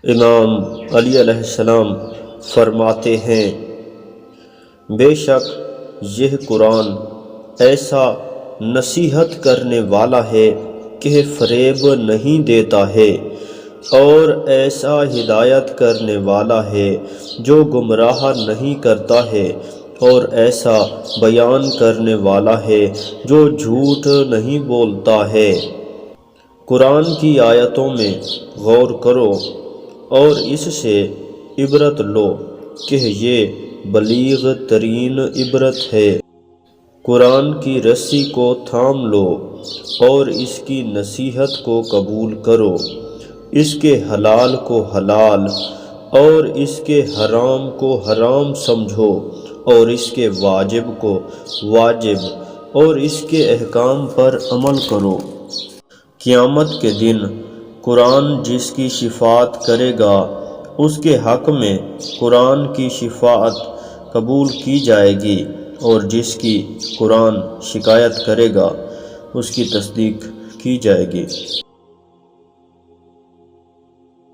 امام علی علیہ السلام فرماتے ہیں، بے شک یہ قرآن ایسا نصیحت کرنے والا ہے کہ فریب نہیں دیتا ہے، اور ایسا ہدایت کرنے والا ہے جو گمراہ نہیں کرتا ہے، اور ایسا بیان کرنے والا ہے جو جھوٹ نہیں بولتا ہے۔ قرآن کی آیتوں میں غور کرو اور اس سے عبرت لو کہ یہ بلیغ ترین عبرت ہے۔ قرآن کی رسی کو تھام لو اور اس کی نصیحت کو قبول کرو، اس کے حلال کو حلال اور اس کے حرام کو حرام سمجھو، اور اس کے واجب کو واجب اور اس کے احکام پر عمل کرو۔ قیامت کے دن قرآن جس کی شفاعت کرے گا اس کے حق میں قرآن کی شفاعت قبول کی جائے گی، اور جس کی قرآن شکایت کرے گا اس کی تصدیق کی جائے گی۔